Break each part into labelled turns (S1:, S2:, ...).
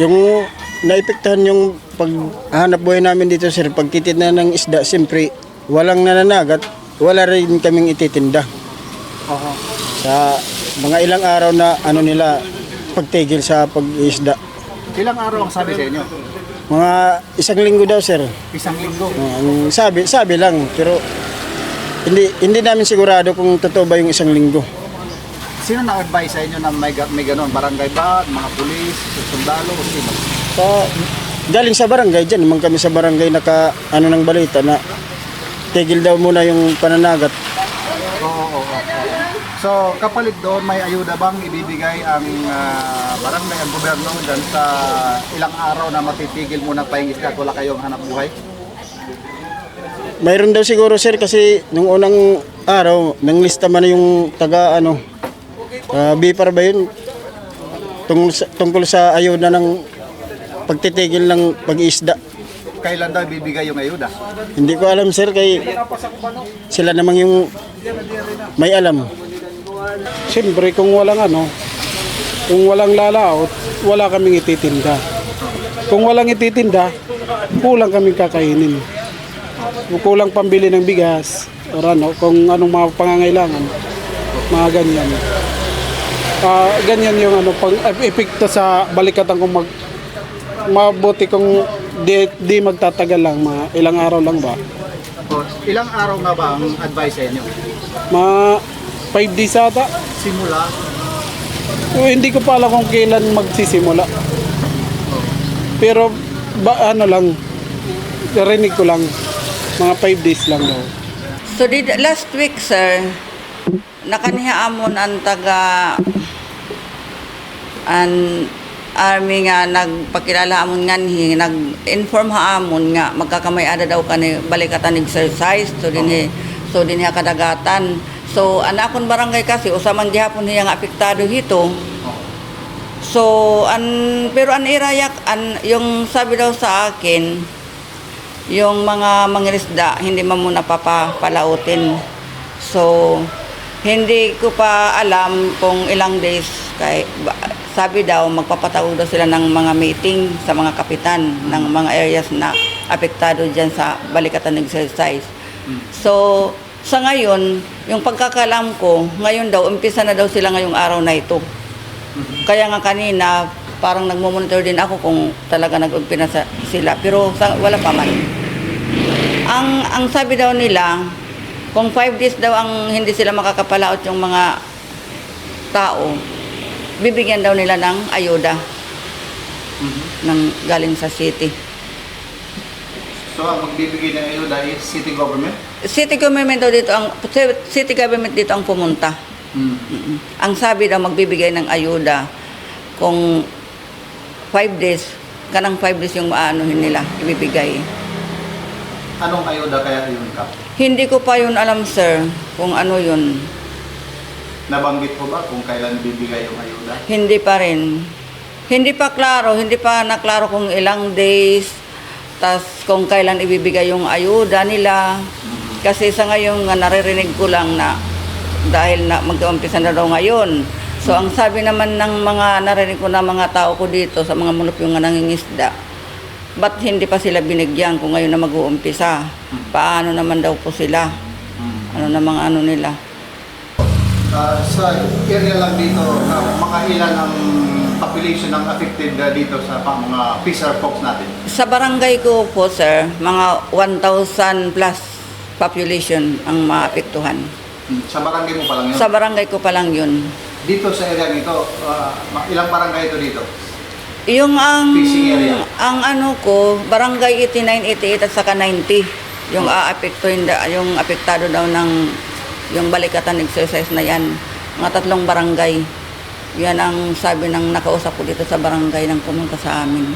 S1: Yung naipektahan yung paghanap buhay namin dito sir, pagtitid na ng isda, siyempre walang nananagat, wala rin kaming ititinda.
S2: Oo.
S1: Sa mga ilang araw na ano nila pagtigil sa pag-isda.
S2: Ilang araw ang sabi sa inyo?
S1: Mga 1 linggo daw sir.
S2: Isang linggo.
S1: Ang sabi lang, pero hindi namin sigurado kung totoo ba yung 1 linggo.
S2: Sino na-advise sa inyo na may ganon? Barangay ba? Mga pulis? Sundalo? O sino?
S1: Galing sa barangay dyan, naman kami sa barangay ano ng balita na tigil daw muna yung pananagat.
S2: Oo. So, kapalit doon, may ayuda bang ibibigay ang barangay, ang gobyerno dyan sa ilang araw na matitigil muna pahingisda at wala kayong hanap buhay?
S1: Mayroon daw siguro sir kasi nung unang araw, nanglista man yung taga BIPAR ba yun? Tungkol sa ayuda ng pagtitigil ng pag-iisda.
S2: Kailan daw ibibigay yung ayuda?
S1: Hindi ko alam sir, kay sila namang yung may alam.
S3: Siyempre kung walang lalaot, wala kaming ititinda. Kung walang ititinda, kulang kaming kakainin. Kulang pambili ng bigas, o kung anong mga pangangailangan, mga ganyan. Ganyan yung epekto sa balikatan kung mabuti kung di magtatagal lang, mga ilang araw lang ba.
S2: O, ilang araw nga ba ang advice sa inyo?
S3: Mga 5 days ata.
S2: Simula?
S3: Hindi ko pa alam kung kailan magsisimula. Pero lang, narinig ko lang, mga 5 days lang daw.
S4: So last week sir, nakanihaamon ang taga army nga nagpakilala amon nganhi, nag-inform haamon nga magkakamay-ada daw kani balikatan exercise so dinhi kadagatan. So anakon barangay kasi usaman gihapon niya nga apektado hito. So pero irayak yung sabi daw sa akin, yung mga mangingisda hindi man muna papalautin. So hindi ko pa alam kung ilang days kay sabi daw magpapatawag daw sila ng mga meeting sa mga kapitan ng mga areas na apektado diyan sa balikatan exercise. So sa ngayon, yung pagkakalam ko, ngayon daw umpisa na daw sila ngayong araw na ito. Kaya nga kanina parang nagmo-monitor din ako kung talaga nag-umpisa sila pero wala pa man. Ang sabi daw nila, kung 5 days daw ang hindi sila makakapalaot yung mga tao, bibigyan daw nila ng ayuda ng galing sa city.
S2: So, ang magbibigay ng ayuda is city government?
S4: City government dito ang pumunta. Ang sabi daw magbibigay ng ayuda kung 5 days, kanang 5 days yung maanuhin nila, ibibigay.
S2: Anong ayuda kaya yun ka?
S4: Hindi ko pa yun alam sir, kung ano yun.
S2: Nabanggit po ba kung kailan bibigay yung ayuda?
S4: Hindi pa rin. Hindi pa naklaro kung ilang days, tas kung kailan ibibigay yung ayuda nila. Kasi sa ngayon nga naririnig ko lang na dahil na mag-uumpisa na daw ngayon. So ang sabi naman ng mga narinig ko na mga tao ko dito sa mga mulupyo nga nangingisda, ba't hindi pa sila binigyan kung ngayon na mag-uumpisa? Paano naman daw po sila? Ano namang ano nila?
S2: Sa area lang dito, mga ilan ang population ng affected dito sa mga fisher folks natin?
S4: Sa barangay ko po sir, mga 1,000 plus population ang maapektuhan.
S2: Sa barangay mo pa lang yun?
S4: Sa barangay ko pa lang yun.
S2: Dito sa area nito, ilang barangay ito dito?
S4: Yung
S2: Fishing area?
S4: ang ano ko, barangay 89, 88 at saka 90. Yung aapektuhin, yung apektado daw ng yung balikatan exercise na yan. Mga 3 barangay. Yan ang sabi ng nakausap ko dito sa barangay ng pumunta sa amin.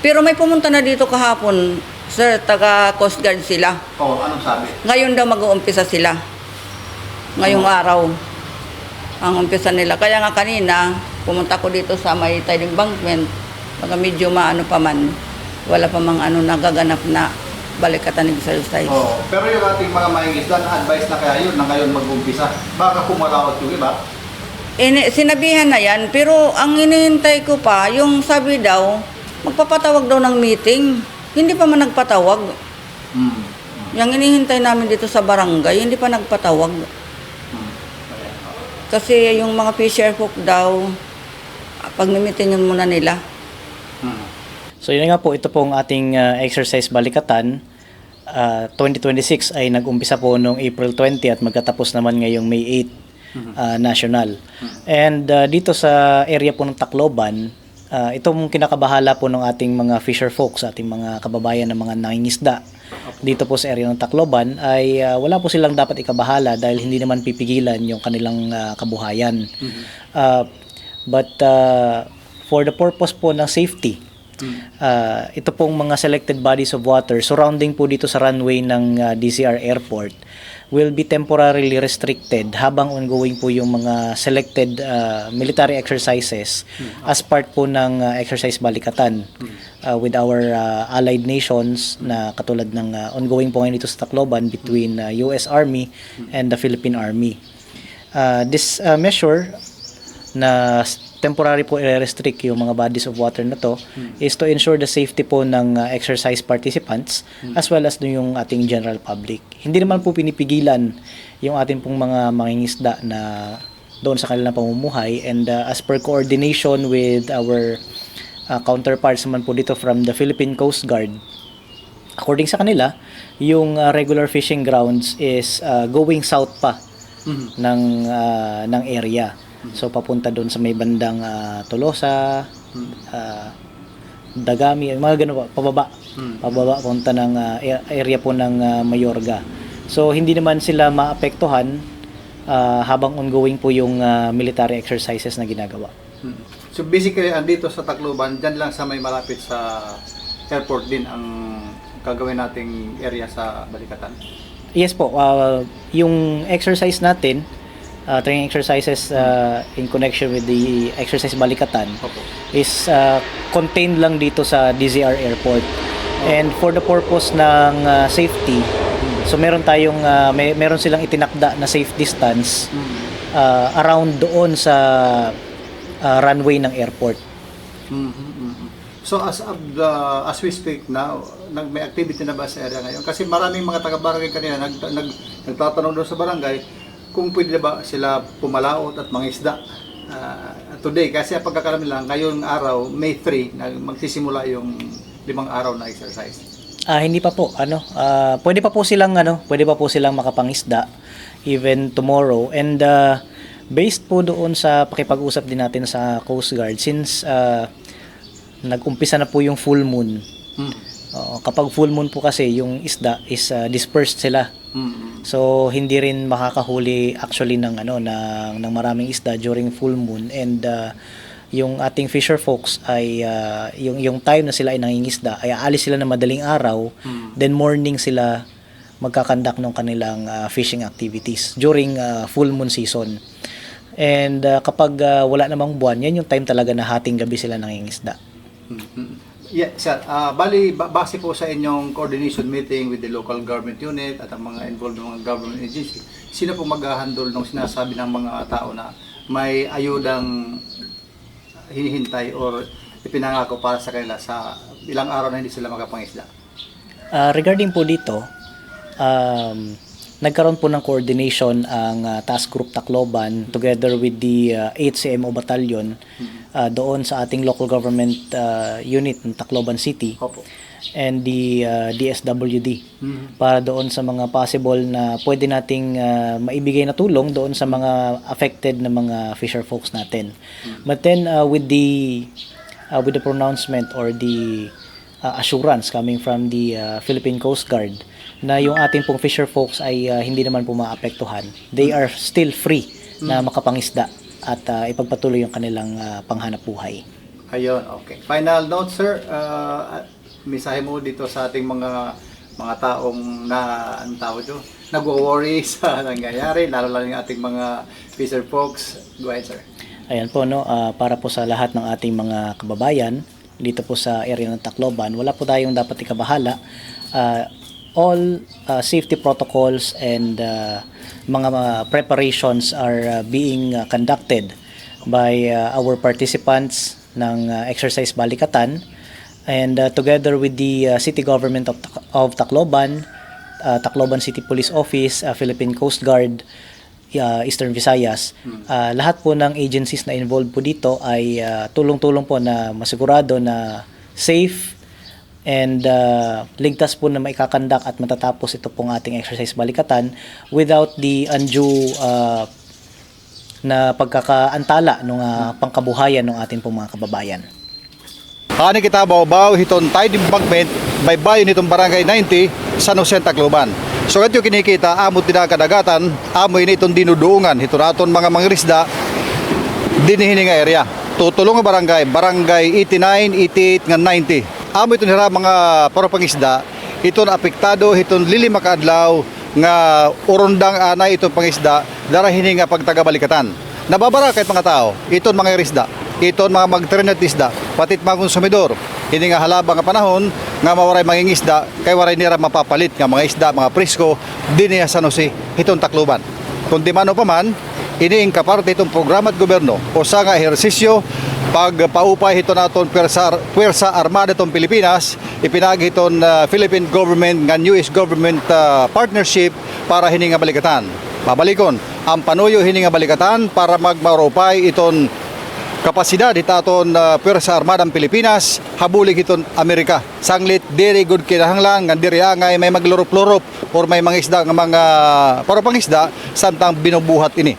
S4: Pero may pumunta na dito kahapon, sir, taga Coast Guard sila.
S2: Oo, anong sabi?
S4: Ngayon daw mag-uumpisa sila. Ngayong araw. Ang umpisa nila. Kaya nga kanina, pumunta ko dito sa may tide embankment. Pag medyo maano pa man, wala pa mang ano nagaganap na balikatan exercise.
S2: Oo, pero yung ating mga mangingisda, na-advise na kaya yun na ngayon mag-umpisa. Baka pumalaot yung iba.
S4: Sinabihan na yan, pero ang inihintay ko pa, yung sabi daw, magpapatawag daw ng meeting. Hindi pa man nagpatawag. Yung inihintay namin dito sa barangay, hindi pa nagpatawag. Kasi yung mga fisher folk daw, pagmimitingin muna nila.
S5: So yun nga po, ito pong ating exercise balikatan. 2026 ay nag-umpisa po noong April 20 at magkatapos naman ngayong May 8 national. And dito sa area po ng Tacloban, itong kinakabahala po ng ating mga fisher folks, ating mga kababayan na mga nangingisda dito po sa area ng Tacloban ay wala po silang dapat ikabahala dahil hindi naman pipigilan yung kanilang kabuhayan. But for the purpose po ng safety, ito pong mga selected bodies of water surrounding po dito sa runway ng DZR Airport will be temporarily restricted habang ongoing po yung mga selected military exercises as part po ng exercise balikatan with our allied nations na katulad ng ongoing po ngayon dito sa Tacloban between US Army and the Philippine Army. This measure na temporary po i-restrict yung mga bodies of water na to is to ensure the safety po ng exercise participants as well as yung ating general public. Hindi naman po pinipigilan yung ating pong mga mangingisda na doon sa kanilang pamumuhay, and as per coordination with our counterparts naman po dito from the Philippine Coast Guard, according sa kanila, yung regular fishing grounds is going south pa ng area. So papunta doon sa may bandang Tolosa, Dagami, mga ganun po, pababa punta ng area po ng Mayorga. So hindi naman sila maapektuhan habang ongoing po yung military exercises na ginagawa.
S2: So basically, andito sa Tacloban, dyan lang sa may malapit sa airport din ang gagawin nating area sa Balikatan.
S5: Yes po, yung exercise natin, training exercises in connection with the exercise balikatan is contained lang dito sa DZR Airport. And for the purpose ng safety, so meron tayong meron silang itinakda na safe distance around doon sa runway ng airport.
S2: So as we speak now, may activity na ba sa area ngayon? Kasi maraming mga taga-barangay kanina nagtatanong doon sa barangay kung pwede ba sila pumalaot at mangisda today. Kasi ang pagkakalam nila, ngayong araw, May 3, magsisimula yung 5 araw na exercise.
S5: Hindi pa po, pwede pa po silang makapangisda even tomorrow. And based po doon sa pakipag-usap din natin sa Coast Guard, since nag-umpisa na po yung full moon. Kapag full moon po kasi, yung isda is dispersed sila. So hindi rin makakahuli actually ng maraming isda during full moon, and yung ating fisher folks ay yung time na sila ay nangingisda ay aalis sila na madaling araw, then morning sila magkakandak ng kanilang fishing activities during full moon season. And kapag wala namang buwan, yan yung time talaga na hating gabi sila nangingisda.
S2: Yeah, sir. Base po sa inyong coordination meeting with the local government unit at ang mga involved ng mga government agency, sino po mag-handle nung sinasabi ng mga tao na may ayudang hinihintay or ipinangako para sa kanila sa ilang araw na hindi sila makapangisda?
S5: Regarding po dito, nagkaroon po ng coordination ang Task Group Tacloban together with the 8th CMO Battalion doon sa ating local government unit ng Tacloban City.
S2: Opo.
S5: And the DSWD para doon sa mga possible na pwede nating maibigay na tulong doon sa mga affected na mga fisher folks natin. But then with the pronouncement or the assurance coming from the Philippine Coast Guard na yung ating pong fisher folks ay hindi naman po maapektuhan. They are still free na makapangisda at ipagpatuloy yung kanilang panghanap buhay.
S2: Ayun, okay. Final note, sir. Mensahe mo dito sa ating mga taong nagwo-worry sa nangyayari, lalo lang yung ating mga fisher folks. Go ahead, sir.
S5: Ayan po, para po sa lahat ng ating mga kababayan dito po sa area ng Tacloban, wala po tayong dapat ikabahala. All safety protocols and mga preparations are being conducted by our participants ng exercise balikatan. And together with the city government of Tacloban, Tacloban City Police Office, Philippine Coast Guard, Eastern Visayas, lahat po ng agencies na involved po dito ay tulong-tulong po na masigurado na safe and ligtas po na maikakandak at matatapos ito pong ating exercise balikatan without the undue na pagkakaantala ng pangkabuhayan ng ating pong mga kababayan.
S2: Ani kita baw hiton tide embankment by bayon hitong barangay 90 San Jose Tacloban. So ito kinikita amot tidak kadagatan, amo ini itong dinuduungan hito naton mga mangrisda dinihini nga area. Tutulong nga barangay 89, 88 nga 90. Amo ito nira mga parapangisda iton apektado hiton lilima ka adlaw nga urundang anay itong pangisda darahini nga pagtagabalikatan. Nababara kahit mga tao iton mga irisda. Iton mga magtrenet isda, patit mga konsumidor. Hindi nga halabang nga panahon nga mawaray mangingisda, kay waray nira mapapalit nga mga isda, mga presko, diniya San Jose, hitong Tacloban. Kung di mano pa man, iniing kaparte itong programa at gobyerno o sa nga ehersisyo, pagpaupay hito naton Puwersa Armada itong Pilipinas, ipinagi itong Philippine government nga US government partnership para hininga balikatan. Babalikon, ang panuyo hininga balikatan para magmaropay itong kapasidad itaton Puwersa Armada ng Pilipinas habulig iton Amerika sanglit diri good kinahanglan nga diri angay may maglurup-lurup or may mga isda nga mga parapangisda samtang binubuhat ini.